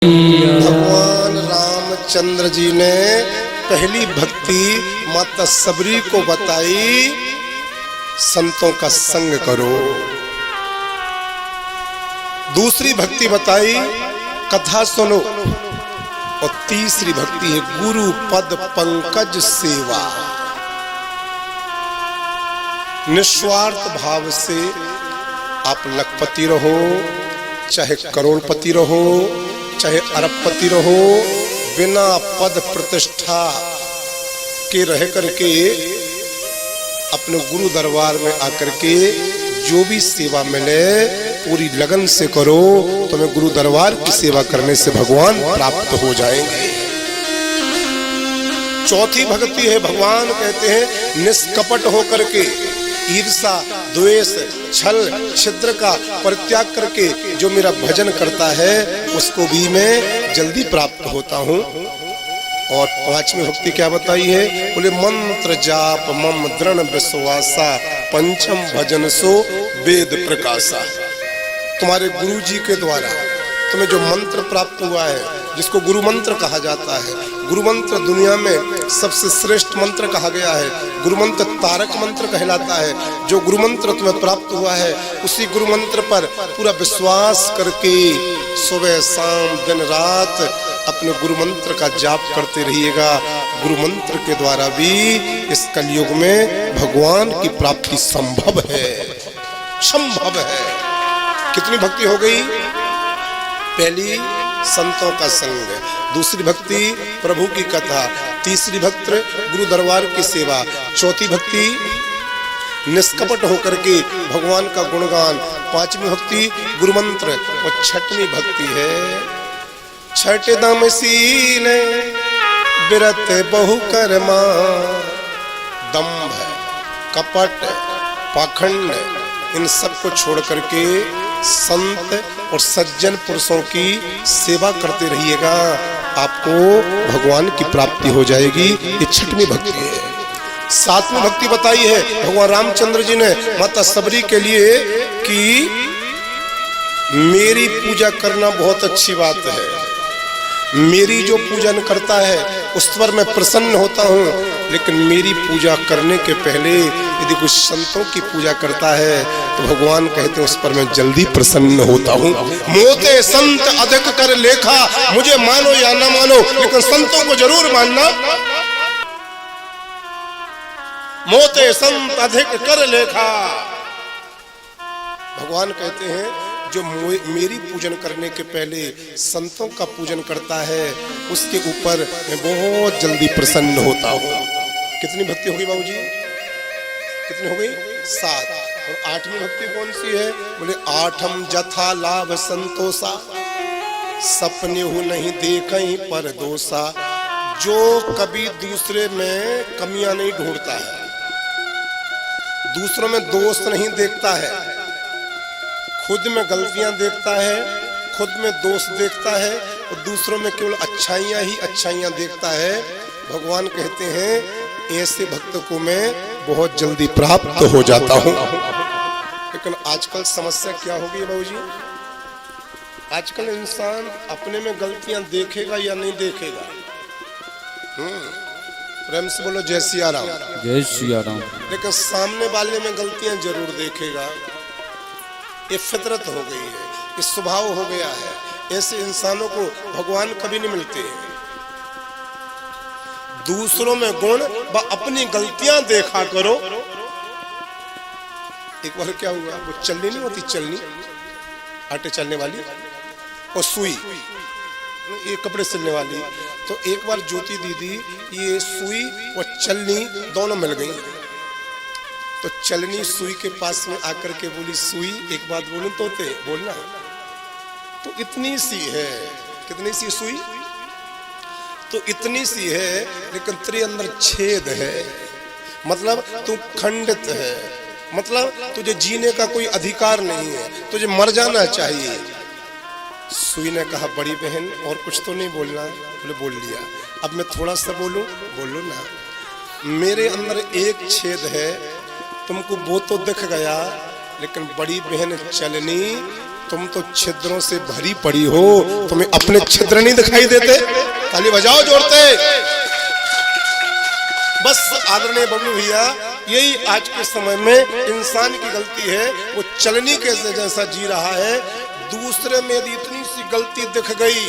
भगवान रामचंद्र जी ने पहली भक्ति माता सबरी को बताई, संतों का संग करो। दूसरी भक्ति बताई, कथा सुनो। और तीसरी भक्ति है गुरु पद पंकज सेवा। निस्वार्थ भाव से आप लखपति रहो, चाहे करोड़पति रहो, चाहे अरबपति रहो, बिना पद प्रतिष्ठा के रह करके अपने गुरु दरबार में आकर के जो भी सेवा मिले पूरी लगन से करो। तुम्हें गुरु दरबार की सेवा करने से भगवान प्राप्त हो जाएंगे। चौथी भक्ति है, भगवान कहते हैं निष्कपट होकर के ईर्षा, द्वेष, छल, छिद्र का परित्याग करके जो मेरा भजन करता है उसको भी मैं जल्दी प्राप्त होता हूँ। और पांचवी भक्ति क्या बताई है? बोले मंत्र जाप मम दृढ़ विश्वासा, पंचम भजन सो वेद प्रकाशा। तुम्हारे गुरु जी के द्वारा तुम्हें जो मंत्र प्राप्त हुआ है, जिसको गुरु मंत्र कहा जाता है, गुरु मंत्र दुनिया में सबसे श्रेष्ठ मंत्र कहा गया है। गुरु मंत्र तारक मंत्र कहलाता है। जो गुरु मंत्र तुम्हें प्राप्त हुआ है उसी गुरु मंत्र पर पूरा विश्वास करके सुबह शाम दिन रात अपने गुरु मंत्र का जाप करते रहिएगा। गुरु मंत्र के द्वारा भी इस कलयुग में भगवान की प्राप्ति संभव है, संभव है। कितनी भक्ति हो गई? पहली संतों का संग, दूसरी भक्ति प्रभु की कथा, तीसरी भक्ति गुरु दरबार की सेवा, चौथी भक्ति निष्कपट होकर के भगवान का गुणगान, पांचवी भक्ति गुरु मंत्र और छठवीं भक्ति है छठ दम सील बिरत बहु कर्मा। दंभ, कपट, पाखंड इन सब को छोड़ करके संत और सज्जन पुरुषों की सेवा करते रहिएगा, आपको भगवान की प्राप्ति हो जाएगी। ये छठवीं भक्ति है। सातवीं भक्ति बताई है भगवान रामचंद्र जी ने माता सबरी के लिए कि मेरी पूजा करना बहुत अच्छी बात है, मेरी जो पूजन करता है उस पर मैं प्रसन्न होता हूँ, लेकिन मेरी पूजा करने के पहले यदि कुछ संतों की पूजा करता है तो भगवान कहते हैं उस पर मैं जल्दी प्रसन्न होता हूँ। मोते संत अधिक कर लेखा, मुझे मानो या ना मानो लेकिन संतों को जरूर मानना। मोते संत अधिक कर लेखा, भगवान कहते हैं जो मेरी पूजन करने के पहले संतों का पूजन करता है उसके ऊपर मैं बहुत जल्दी प्रसन्न होता हूँ। कितनी भक्ति होगी बाबूजी? कितनी हो गई? 7। और 8वीं भक्ति कौन सी है? बोले आठम जथा लाभ संतोषा, सपने हो नहीं देखई पर दोषा। जो कभी दूसरे में कमियां नहीं ढूंढता है, दूसरों में दोष नहीं देखता है, खुद में गलतियां देखता है, खुद में दोष देखता है और दूसरों में केवल अच्छाइयां ही अच्छाइयां देखता है, भगवान कहते हैं ऐसे भक्त को मैं बहुत जल्दी प्राप्त हो जाता हूं। लेकिन आजकल समस्या क्या हो गई बाबूजी? आजकल इंसान अपने में गलतियां देखेगा या नहीं देखेगा? प्रेम से बोलो जय सिया राम। जय सिया राम। लेकिन सामने वाले में गलतियां जरूर देखेगा। ये फितरत हो गई है, ये स्वभाव हो गया है। ऐसे इंसानों को भगवान कभी नहीं मिलते। दूसरों में गुण व अपनी गलतियां देखा करो। एक बार क्या हुआ, वो चलनी नहीं होती, चलनी आटे चलने वाली और सुई, ये कपड़े सिलने वाली, तो एक बार ज्योति दीदी ये सुई और चलनी दोनों मिल गई। तो चलनी सुई के पास में आकर के बोली, सुई एक बात बोलूं तोते, बोलना। तो इतनी सी है, कितनी सी सुई? तो इतनी सी है, लेकिन तेरे अंदर छेद है, मतलब तू खंडित है, मतलब तुझे जीने का कोई अधिकार नहीं है, तुझे मर जाना चाहिए। सुई ने कहा बड़ी बहन और कुछ तो नहीं बोलना? बोले बोल लिया। अब मैं थोड़ा सा बोलूं? बोलो ना। मेरे अंदर एक छेद है, तुमको वो तो दिख गया, लेकिन बड़ी बहन चलनी तुम तो छिद्रों से भरी पड़ी हो, तुम्हें अपने छिद्र नहीं दिखाई देते? ताली बजाओ जोरते। बस आदरणीय बबलू भैया, यही आज के समय में इंसान की गलती है। वो चलनी के जैसा जी रहा है, दूसरे में यदि इतनी सी गलती दिख गई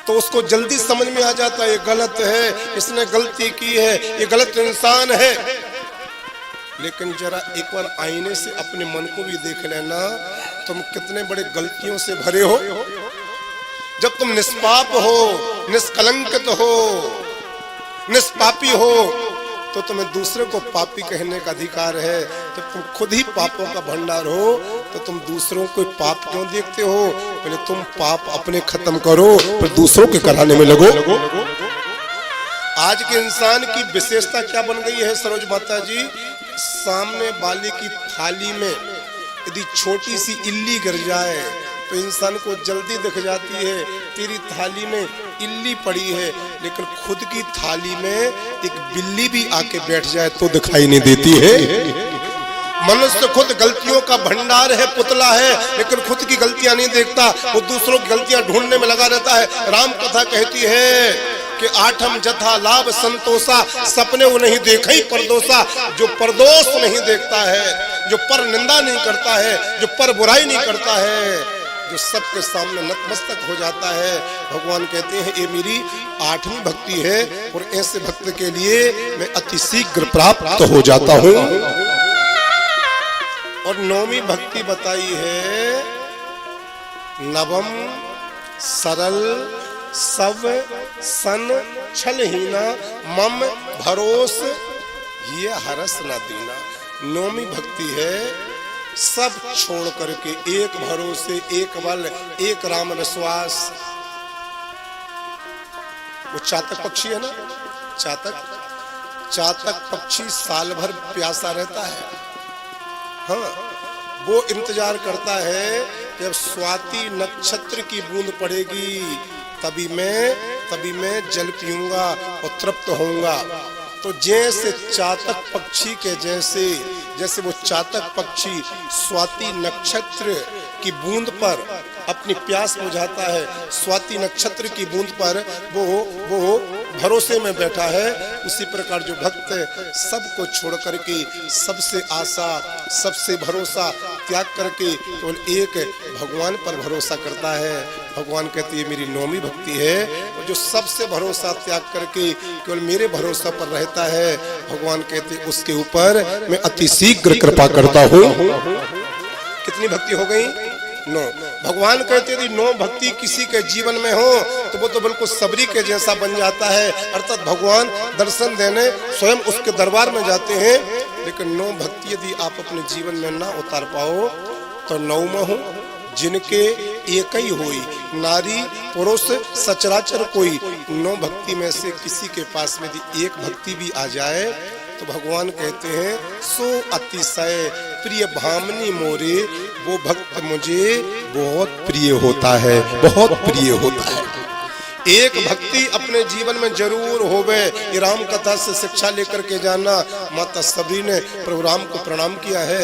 तो उसको जल्दी समझ में आ जाता है ये गलत है, इसने गलती की है, ये गलत इंसान है। लेकिन जरा एक बार आईने से अपने मन को भी देख लेना, तुम कितने बड़े गलतियों से भरे हो। जब तुम निष्पाप हो, निष्कलंकित हो, निष्पापी हो, तो तुम्हें दूसरे को पापी कहने का अधिकार है। जब तुम खुद ही पापों का भंडार हो तो तुम दूसरों को पाप क्यों देखते हो? पहले तुम पाप अपने खत्म करो, फिर दूसरों के कराने में लगो। आज के इंसान की विशेषता क्या बन गई है सरोज माता जी? सामने वाले की थाली में यदि छोटी सी इल्ली गिर जाए तो इंसान को जल्दी दिख जाती है तेरी थाली में इल्ली पड़ी है, लेकिन खुद की थाली में एक बिल्ली भी आके बैठ जाए तो दिखाई नहीं देती है। मनुष्य खुद गलतियों का भंडार है, पुतला है, लेकिन खुद की गलतियां नहीं देखता, वो दूसरों की गलतियां ढूंढने में लगा रहता है। राम कथा कहती है कि आठम जथा लाभ संतोषा, सपने वो नहीं देखा ही परदोषा। जो परदोष नहीं देखता है, जो पर निंदा नहीं करता है, जो पर बुराई नहीं करता है, जो सबके सामने नतमस्तक हो जाता है, भगवान कहते हैं ये मेरी 8वीं भक्ति है और ऐसे भक्त के लिए मैं अति शीघ्र प्राप्त हो जाता हूँ। और 9वीं भक्ति बताई है नवम सरल सब सन छलहीना मम भरोस ये हरस न दीना। 9वीं भक्ति है सब छोड़ करके एक भरोसे, एक बल, एक राम विश्वास। वो चातक पक्षी है ना, चातक पक्षी साल भर प्यासा रहता है। हाँ, वो इंतजार करता है जब स्वाति नक्षत्र की बूंद पड़ेगी तभी मैं जल पीऊंगा और तृप्त होऊंगा। तो जैसे चातक पक्षी के जैसे वो चातक पक्षी स्वाति नक्षत्र की बूंद पर अपनी प्यास बुझाता है, स्वाति नक्षत्र की बूंद पर वो भरोसे में बैठा है, उसी प्रकार जो भक्त सबको छोड़ करके, सबसे आशा, सबसे भरोसा त्याग करके केवल एक भगवान पर भरोसा करता है। भगवान कहते हैं मेरी 9वीं भक्ति है। और जो सबसे भरोसा त्याग करके केवल मेरे भरोसा पर रहता है, भगवान कहते उसके ऊपर मैं अति शीघ्र कृपा करता हूँ। कितनी भक्ति हो गई? 9। भगवान कहते यदि 9 भक्ति किसी के जीवन में हो तो वो तो बिल्कुल सबरी के जैसा बन जाता है, अर्थात भगवान दर्शन देने स्वयं उसके दरबार में जाते हैं। लेकिन 9 भक्ति यदि आप अपने जीवन में ना उतार पाओ तो 9 जिनके एक ही होई, नारी पुरुष सचराचर कोई। 9 भक्ति में से किसी के पास में यदि एक भक्ति भी आ जाए तो भगवान कहते हैं सो अतिशय प्रिय भामनी मोरे, वो भक्त मुझे बहुत प्रिय होता है, बहुत प्रिय होता है। एक भक्ति अपने जीवन में जरूर होवे। ये राम कथा से शिक्षा लेकर के जाना। माता सबरी ने प्रभु राम को प्रणाम किया है।